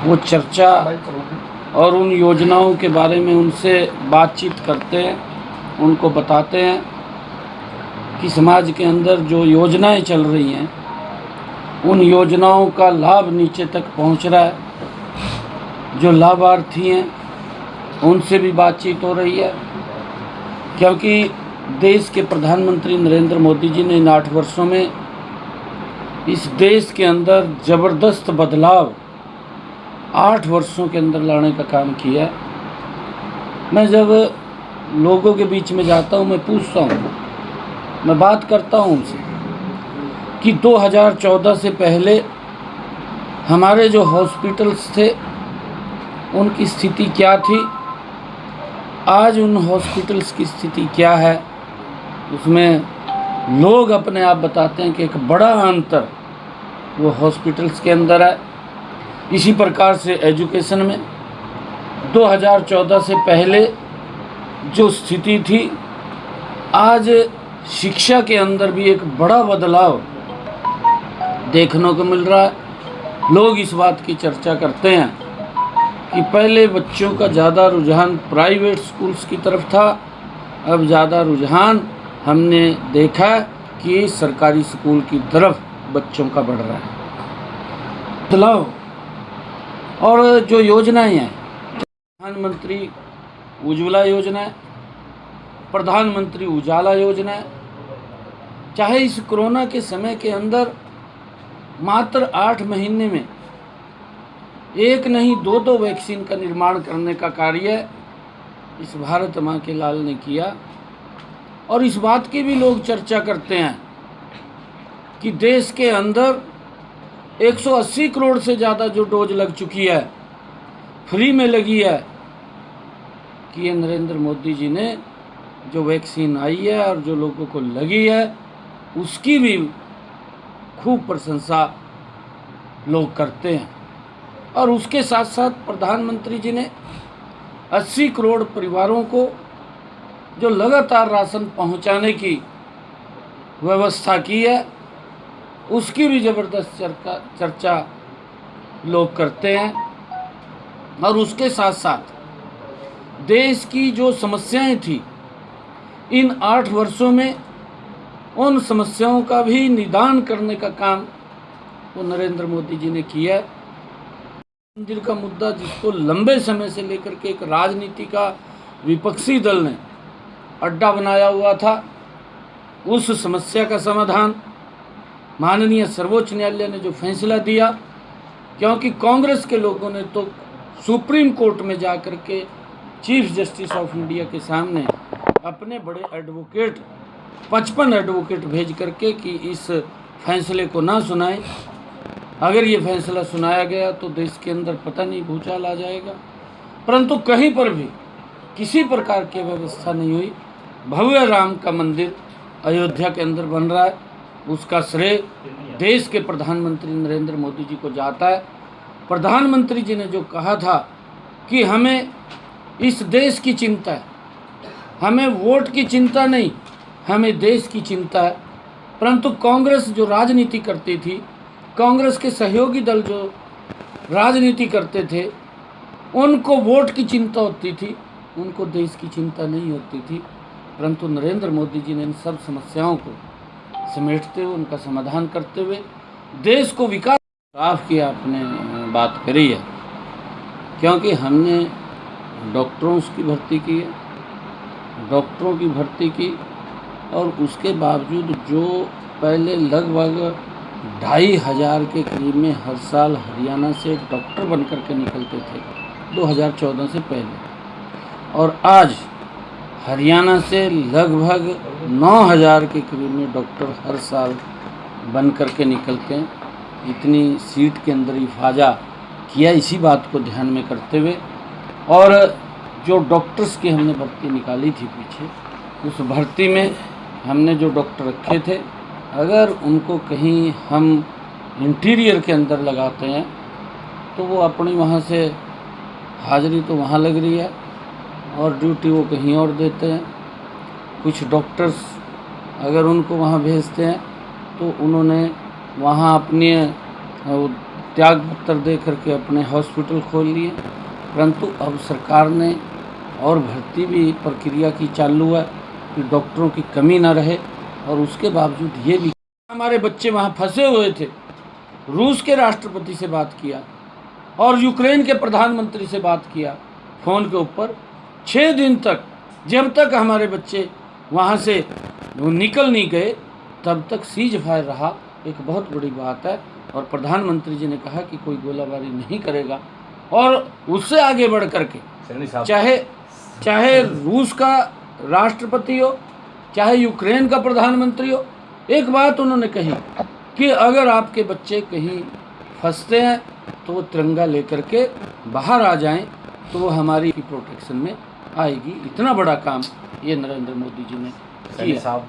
वो चर्चा और उन योजनाओं के बारे में उनसे बातचीत करते हैं, उनको बताते हैं कि समाज के अंदर जो योजनाएं चल रही हैं उन योजनाओं का लाभ नीचे तक पहुंच रहा है। जो लाभार्थी हैं उनसे भी बातचीत हो रही है, क्योंकि देश के प्रधानमंत्री नरेंद्र मोदी जी ने इन 8 वर्षों में इस देश के अंदर ज़बरदस्त बदलाव 8 वर्षों के अंदर लाने का काम किया है। मैं जब लोगों के बीच में जाता हूँ, मैं पूछता हूँ, मैं बात करता हूँ उनसे कि 2014 से पहले हमारे जो हॉस्पिटल्स थे उनकी स्थिति क्या थी, आज उन हॉस्पिटल्स की स्थिति क्या है। उसमें लोग अपने आप बताते हैं कि एक बड़ा अंतर वो हॉस्पिटल्स के अंदर है। इसी प्रकार से एजुकेशन में 2014 से पहले जो स्थिति थी, आज शिक्षा के अंदर भी एक बड़ा बदलाव देखने को मिल रहा है। लोग इस बात की चर्चा करते हैं कि पहले बच्चों का ज़्यादा रुझान प्राइवेट स्कूल्स की तरफ था, अब ज़्यादा रुझान हमने देखा कि सरकारी स्कूल की तरफ बच्चों का बढ़ रहा है। बदलाव और जो योजनाएं हैं, प्रधानमंत्री उज्ज्वला योजना है, प्रधानमंत्री उजाला योजना है, चाहे इस कोरोना के समय के अंदर मात्र 8 महीने में एक नहीं 2-2 वैक्सीन का निर्माण करने का कार्य इस भारत माँ के लाल ने किया। और इस बात की भी लोग चर्चा करते हैं कि देश के अंदर 180 करोड़ से ज़्यादा जो डोज लग चुकी है, फ्री में लगी है, कि ये नरेंद्र मोदी जी ने जो वैक्सीन आई है और जो लोगों को लगी है उसकी भी खूब प्रशंसा लोग करते हैं। और उसके साथ साथ प्रधानमंत्री जी ने 80 करोड़ परिवारों को जो लगातार राशन पहुंचाने की व्यवस्था की है, उसकी भी ज़बरदस्त चर्चा लोग करते हैं। और उसके साथ साथ देश की जो समस्याएं थी, इन 8 वर्षों में उन समस्याओं का भी निदान करने का काम वो नरेंद्र मोदी जी ने किया है। मंदिर का मुद्दा, जिसको लंबे समय से लेकर के एक राजनीति का विपक्षी दल ने अड्डा बनाया हुआ था, उस समस्या का समाधान माननीय सर्वोच्च न्यायालय ने जो फैसला दिया, क्योंकि कांग्रेस के लोगों ने तो सुप्रीम कोर्ट में जा कर के चीफ जस्टिस ऑफ इंडिया के सामने अपने बड़े एडवोकेट 55 एडवोकेट भेज करके कि इस फैसले को ना सुनाएं। अगर ये फैसला सुनाया गया तो देश के अंदर पता नहीं भूचाल आ जाएगा, परंतु कहीं पर भी किसी प्रकार की व्यवस्था नहीं हुई। भव्य राम का मंदिर अयोध्या के अंदर बन रहा है, उसका श्रेय देश के प्रधानमंत्री नरेंद्र मोदी जी को जाता है। प्रधानमंत्री जी ने जो कहा था कि हमें इस देश की चिंता है, हमें वोट की चिंता नहीं, हमें देश की चिंता है, परंतु कांग्रेस जो राजनीति करती थी, कांग्रेस के सहयोगी दल जो राजनीति करते थे, उनको वोट की चिंता होती थी, उनको देश की चिंता नहीं होती थी। परंतु नरेंद्र मोदी जी ने इन सब समस्याओं को समेटते हुए, उनका समाधान करते हुए देश को विकास साफ किया। आपने बात करी है, क्योंकि हमने डॉक्टरों की भर्ती की है, डॉक्टरों की भर्ती की, और उसके बावजूद जो पहले लगभग 2500 के करीब में हर साल हरियाणा से डॉक्टर बन कर के निकलते थे 2014 से पहले, और आज हरियाणा से लगभग 9000 के करीब में डॉक्टर हर साल बन कर के निकलते हैं। इतनी सीट के अंदर इफाजा किया, इसी बात को ध्यान में करते हुए। और जो डॉक्टर्स की हमने भर्ती निकाली थी पीछे, उस भर्ती में हमने जो डॉक्टर रखे थे, अगर उनको कहीं हम इंटीरियर के अंदर लगाते हैं तो वो अपनी वहाँ से हाज़िरी तो वहाँ लग रही है और ड्यूटी वो कहीं और देते हैं। कुछ डॉक्टर्स अगर उनको वहाँ भेजते हैं तो उन्होंने वहाँ अपनी त्याग पत्र दे करके अपने हॉस्पिटल खोल लिए, परंतु अब सरकार ने और भर्ती भी प्रक्रिया की चालू है कि डॉक्टरों की कमी ना रहे। और उसके बावजूद ये भी हमारे बच्चे वहाँ फंसे हुए थे। रूस के राष्ट्रपति से बात किया और यूक्रेन के प्रधानमंत्री से बात किया फ़ोन के ऊपर। 6 दिन तक, जब तक हमारे बच्चे वहाँ से निकल नहीं गए, तब तक सीज फायर रहा। एक बहुत बड़ी बात है। और प्रधानमंत्री जी ने कहा कि कोई गोलाबारी नहीं करेगा। और उससे आगे बढ़ करके चाहे रूस का राष्ट्रपति हो, चाहे यूक्रेन का प्रधानमंत्री हो, एक बात उन्होंने कही कि अगर आपके बच्चे कहीं फंसते हैं तो वो तिरंगा लेकर के बाहर आ जाएं, तो वो हमारी प्रोटेक्शन में आएगी। इतना बड़ा काम ये नरेंद्र मोदी जी ने किया।